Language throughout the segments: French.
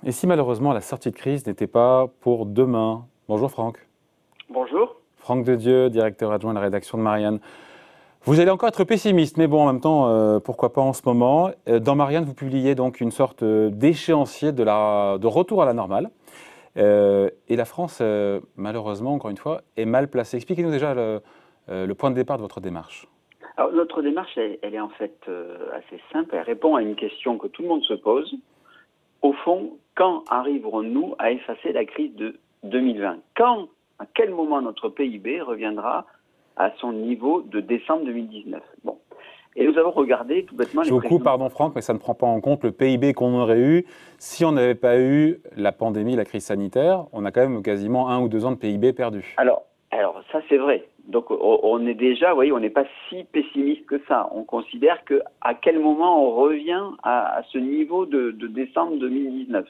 Et si malheureusement la sortie de crise n'était pas pour demain? Bonjour Franck. Bonjour. Franck Dedieu, directeur adjoint de la rédaction de Marianne. Vous allez encore être pessimiste, mais bon, en même temps, pourquoi pas en ce moment. Dans Marianne, vous publiez donc une sorte d'échéancier de retour à la normale. Et la France, malheureusement, encore une fois, est mal placée. Expliquez-nous déjà le point de départ de votre démarche. Alors, notre démarche, elle est en fait assez simple. Elle répond à une question que tout le monde se pose. Au fond, quand arriverons-nous à effacer la crise de 2020? À quel moment notre PIB reviendra à son niveau de décembre 2019? Bon. Et nous avons regardé tout bêtement Je les vous coupe, prévisions. pardon Franck, mais ça ne prend pas en compte le PIB qu'on aurait eu si on n'avait pas eu la pandémie, la crise sanitaire. On a quand même quasiment 1 ou 2 ans de PIB perdu. Alors ça c'est vrai. Donc on est déjà, vous voyez, on n'est pas si pessimiste que ça. On considère que à quel moment on revient à ce niveau de décembre 2019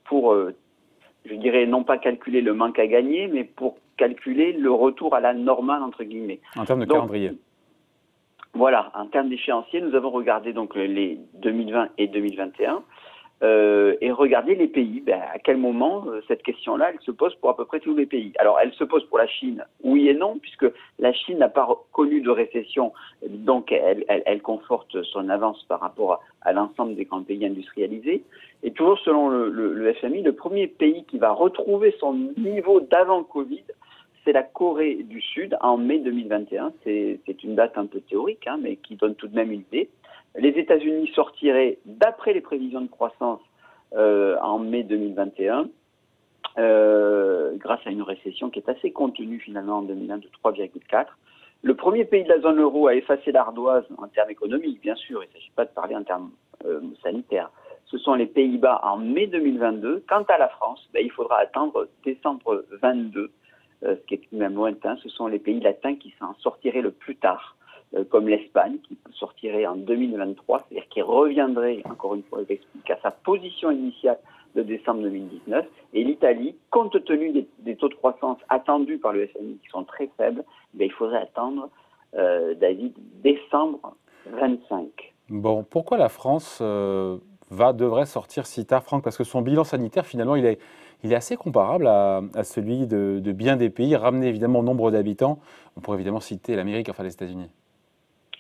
pour, je dirais, non pas calculer le manque à gagner, mais pour calculer le retour à la normale entre guillemets. En termes de Donc calendrier. voilà, en termes d'échéancier, nous avons regardé donc les 2020 et 2021. Et regarder les pays. À quel moment cette question-là, elle se pose pour à peu près tous les pays. Alors, elle se pose pour la Chine, oui et non, puisque la Chine n'a pas connu de récession, donc elle conforte son avance par rapport à l'ensemble des grands pays industrialisés. Et toujours selon le FMI, le premier pays qui va retrouver son niveau d'avant Covid, c'est la Corée du Sud en mai 2021. C'est une date un peu théorique, hein, mais qui donne tout de même une idée. Les États-Unis sortiraient, d'après les prévisions de croissance, en mai 2021, grâce à une récession qui est assez contenue finalement en 2001 de 3,4. Le premier pays de la zone euro à effacer l'ardoise en termes économiques, bien sûr, il ne s'agit pas de parler en termes sanitaires, ce sont les Pays-Bas en mai 2022. Quant à la France, il faudra attendre décembre 22, ce qui est même lointain. Ce sont les pays latins qui s'en sortiraient le plus tard, comme l'Espagne, qui sortirait en 2023, c'est-à-dire qui reviendrait, encore une fois, je l'explique, à sa position initiale de décembre 2019, et l'Italie, compte tenu des taux de croissance attendus par le FMI, qui sont très faibles, il faudrait attendre, David, décembre 25. Bon, pourquoi la France devrait sortir si tard, Franck? Parce que son bilan sanitaire, finalement, il est assez comparable à celui de bien des pays, ramené évidemment au nombre d'habitants. On pourrait évidemment citer l'Amérique, enfin les États-Unis.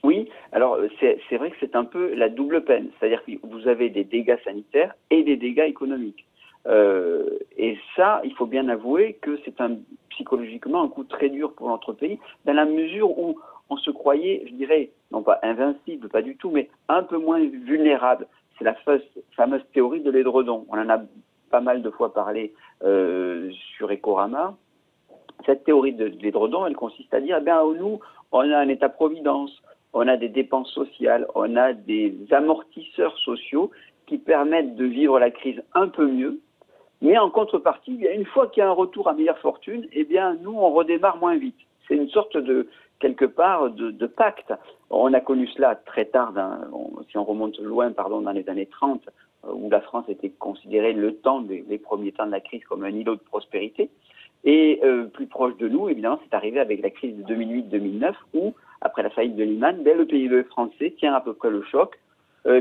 Oui, alors c'est vrai que c'est un peu la double peine. C'est-à-dire que vous avez des dégâts sanitaires et des dégâts économiques. Et ça, il faut bien avouer que c'est psychologiquement un coup très dur pour notre pays, dans la mesure où on se croyait, je dirais, non pas invincible, pas du tout, mais un peu moins vulnérable. C'est la fameuse théorie de l'édredon. On en a pas mal de fois parlé sur Ecorama. Cette théorie de l'édredon, elle consiste à dire, nous, on a un État-providence, on a des dépenses sociales, on a des amortisseurs sociaux qui permettent de vivre la crise un peu mieux. Mais en contrepartie, une fois qu'il y a un retour à meilleure fortune, nous, on redémarre moins vite. C'est une sorte de, quelque part, de pacte. On a connu cela très tard, si on remonte loin, dans les années 30, où la France était considérée les premiers temps de la crise comme un îlot de prospérité. Et plus proche de nous, évidemment, c'est arrivé avec la crise de 2008-2009, où, après la faillite de Lehman, le PIB français tient à peu près le choc.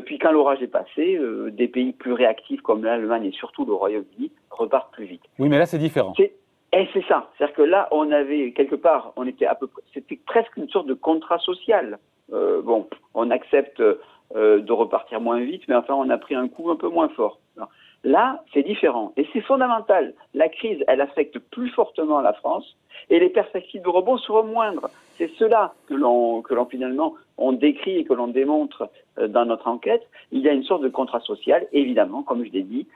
Puis quand l'orage est passé, des pays plus réactifs comme l'Allemagne et surtout le Royaume-Uni repartent plus vite. Oui, mais là, c'est différent. Et c'est ça. C'est-à-dire que là, on avait, quelque part, on était à peu près, c'était presque une sorte de contrat social. On accepte de repartir moins vite, mais enfin, on a pris un coup un peu moins fort. Alors, là, c'est différent. Et c'est fondamental. La crise, elle affecte plus fortement la France et les perspectives de rebond seront moindres. C'est cela que l'on finalement, on décrit et que l'on démontre dans notre enquête. Il y a une sorte de contrat social, évidemment, comme je l'ai dit,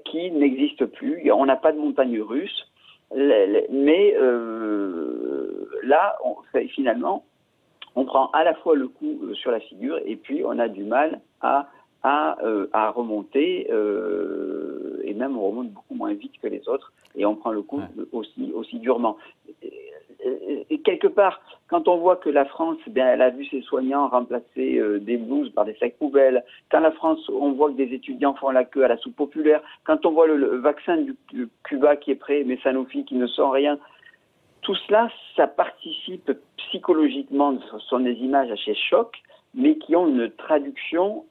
qui n'existe plus. On n'a pas de montagne russe. Mais là, finalement, on prend à la fois le coup sur la figure et puis on a du mal à remonter et même on remonte beaucoup moins vite que les autres et on prend le coup aussi durement. Et quelque part, quand on voit que la France, elle a vu ses soignants remplacer des blouses par des sacs poubelles, quand la France, on voit que des étudiants font la queue à la soupe populaire, quand on voit le vaccin du Cuba qui est prêt, mais Sanofi qui ne sent rien, tout cela, ça participe psychologiquement, ce sont des images assez chocs, mais qui ont une traduction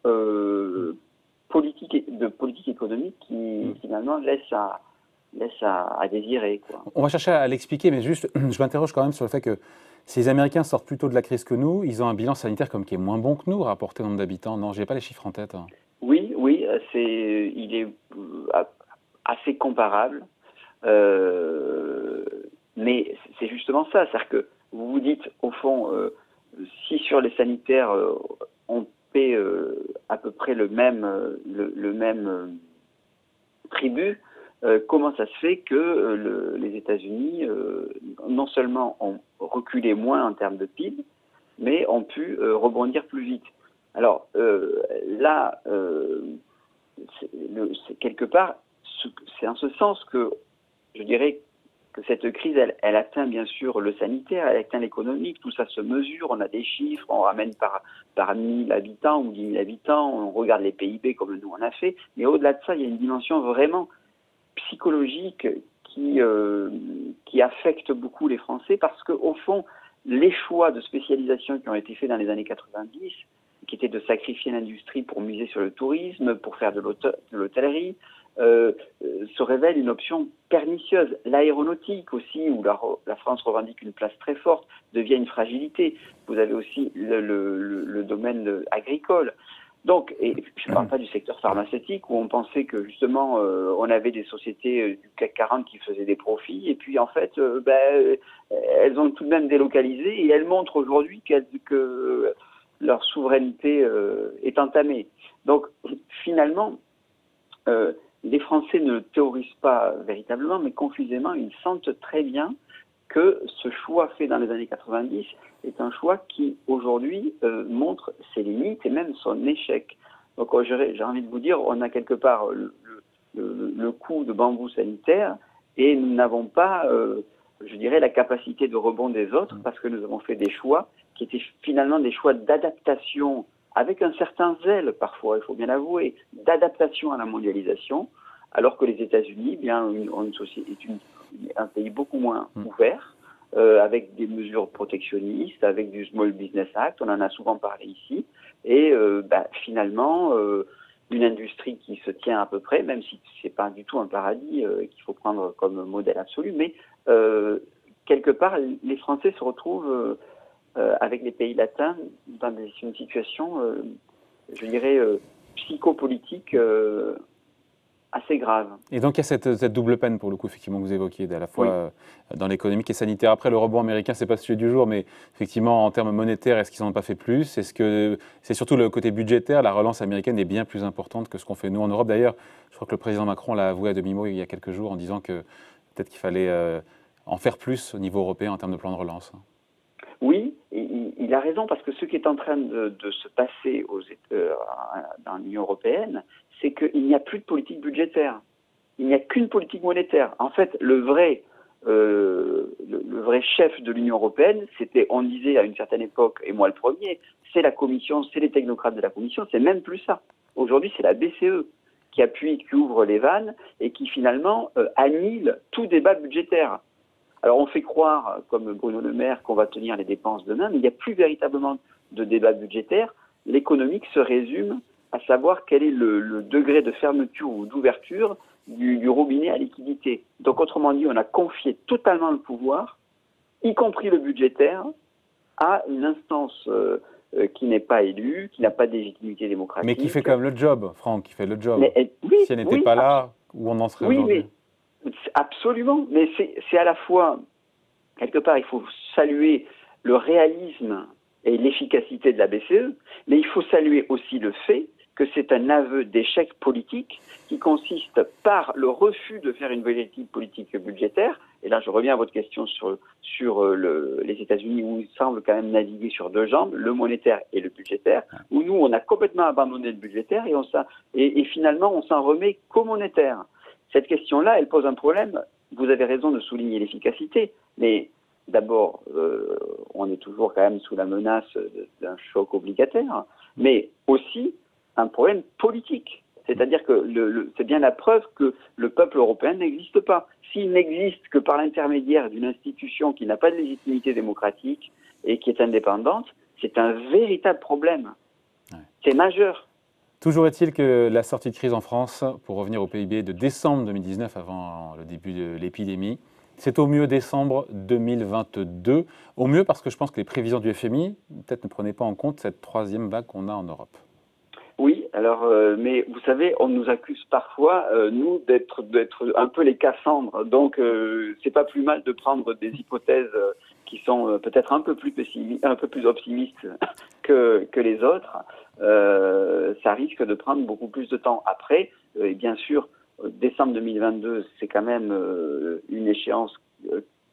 politique économique qui finalement laisse à désirer, quoi. On va chercher à l'expliquer, mais juste, je m'interroge quand même sur le fait que si les Américains sortent plus tôt de la crise que nous, ils ont un bilan sanitaire comme qui est moins bon que nous, rapporté au nombre d'habitants. Non, je n'ai pas les chiffres en tête. Oui, il est assez comparable, mais c'est justement ça, c'est-à-dire que vous vous dites, au fond, si sur les sanitaires, on paie à peu près le même tribut, comment ça se fait que les États-Unis, non seulement ont reculé moins en termes de PIB, mais ont pu rebondir plus vite. Alors là, quelque part, c'est en ce sens que je dirais que cette crise, elle atteint bien sûr le sanitaire, elle atteint l'économique, tout ça se mesure, on a des chiffres, on ramène par 1000 habitants ou 10 000 habitants, on regarde les PIB comme nous on a fait, mais au-delà de ça, il y a une dimension vraiment psychologique qui affecte beaucoup les Français parce qu'au fond, les choix de spécialisation qui ont été faits dans les années 90, qui étaient de sacrifier l'industrie pour miser sur le tourisme, pour faire de l'hôtellerie, se révèle une option pernicieuse. L'aéronautique aussi, où la France revendique une place très forte, devient une fragilité. Vous avez aussi le domaine agricole. Donc, et je ne parle pas du secteur pharmaceutique où on pensait que justement on avait des sociétés du CAC 40 qui faisaient des profits et puis en fait elles ont tout de même délocalisé et elles montrent aujourd'hui que leur souveraineté est entamée. Donc finalement les Français ne théorisent pas véritablement mais confusément ils sentent très bien que ce choix fait dans les années 90 est un choix qui, aujourd'hui, montre ses limites et même son échec. Donc, j'ai envie de vous dire, on a quelque part le coup de bambou sanitaire et nous n'avons pas, je dirais, la capacité de rebond des autres parce que nous avons fait des choix qui étaient finalement des choix d'adaptation avec un certain zèle, parfois, il faut bien l'avouer, d'adaptation à la mondialisation, alors que les États-Unis, bien, ont une société, un pays beaucoup moins ouvert, avec des mesures protectionnistes, avec du Small Business Act, on en a souvent parlé ici, et finalement, une industrie qui se tient à peu près, même si c'est pas du tout un paradis qu'il faut prendre comme modèle absolu, mais quelque part, les Français se retrouvent avec les pays latins dans une situation, je dirais, psychopolitique assez grave. Et donc il y a cette double peine pour le coup effectivement que vous évoquiez, à la fois dans l'économique et sanitaire. Après le rebond américain, c'est pas le sujet du jour, mais effectivement en termes monétaires, est-ce qu'ils n'en ont pas fait plus? Est-ce que c'est surtout le côté budgétaire? La relance américaine est bien plus importante que ce qu'on fait nous en Europe. D'ailleurs, je crois que le président Macron l'a avoué à demi-mot il y a quelques jours en disant que peut-être qu'il fallait en faire plus au niveau européen en termes de plan de relance. Oui, il a raison parce que ce qui est en train de se passer dans l'Union européenne, c'est qu'il n'y a plus de politique budgétaire. Il n'y a qu'une politique monétaire. En fait, le vrai chef de l'Union européenne, c'était, on disait à une certaine époque, et moi le premier, c'est la Commission, c'est les technocrates de la Commission, c'est même plus ça. Aujourd'hui, c'est la BCE qui appuie, qui ouvre les vannes et qui finalement annule tout débat budgétaire. Alors on fait croire, comme Bruno Le Maire, qu'on va tenir les dépenses demain, mais il n'y a plus véritablement de débat budgétaire. L'économique se résume à savoir quel est le degré de fermeture ou d'ouverture du robinet à liquidité. Donc autrement dit, on a confié totalement le pouvoir, y compris le budgétaire, à une instance qui n'est pas élue, qui n'a pas de légitimité démocratique. Mais qui fait quand même le job, Franck, qui fait le job. Oui, si elle n'était pas là, où on en serait aujourd'hui? Absolument, mais c'est à la fois, quelque part, il faut saluer le réalisme et l'efficacité de la BCE, mais il faut saluer aussi le fait que c'est un aveu d'échec politique qui consiste par le refus de faire une véritable politique budgétaire. Et là, je reviens à votre question sur les États-Unis, où ils semblent quand même naviguer sur deux jambes, le monétaire et le budgétaire, où nous, on a complètement abandonné le budgétaire et finalement, on s'en remet qu'au monétaire. Cette question-là, elle pose un problème. Vous avez raison de souligner l'efficacité, mais d'abord, on est toujours quand même sous la menace d'un choc obligataire, mais aussi un problème politique. C'est-à-dire que c'est bien la preuve que le peuple européen n'existe pas. S'il n'existe que par l'intermédiaire d'une institution qui n'a pas de légitimité démocratique et qui est indépendante, c'est un véritable problème. Ouais. C'est majeur. Toujours est-il que la sortie de crise en France, pour revenir au PIB de décembre 2019, avant le début de l'épidémie, c'est au mieux décembre 2022. Au mieux parce que je pense que les prévisions du FMI, peut-être ne prenaient pas en compte cette troisième vague qu'on a en Europe. Oui, alors, mais vous savez, on nous accuse parfois, nous, d'être un peu les Cassandres. Donc, c'est pas plus mal de prendre des hypothèses qui sont peut-être un peu plus optimistes que les autres. Ça risque de prendre beaucoup plus de temps. Après, et bien sûr, décembre 2022, c'est quand même une échéance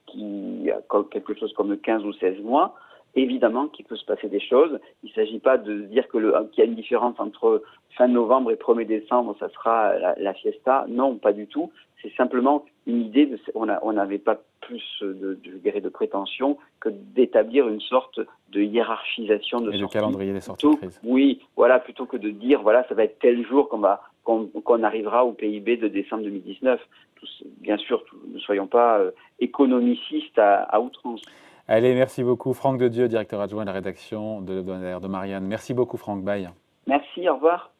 qui a quelque chose comme 15 ou 16 mois. Évidemment qu'il peut se passer des choses. Il ne s'agit pas de dire qu'il y a une différence entre fin novembre et 1er décembre, ça sera la fiesta. Non, pas du tout. C'est simplement une idée. On n'avait pas plus de prétention que d'établir une sorte de hiérarchisation de et sortie. de calendrier des sorties de crise. Oui, voilà, plutôt que de dire, voilà, ça va être tel jour qu'on arrivera au PIB de décembre 2019. Bien sûr, ne soyons pas économicistes à outrance. Allez, merci beaucoup. Franck Dedieu, directeur adjoint de la rédaction de l'Hebdomadaire de Marianne. Merci beaucoup, Franck. Bye. Merci, au revoir.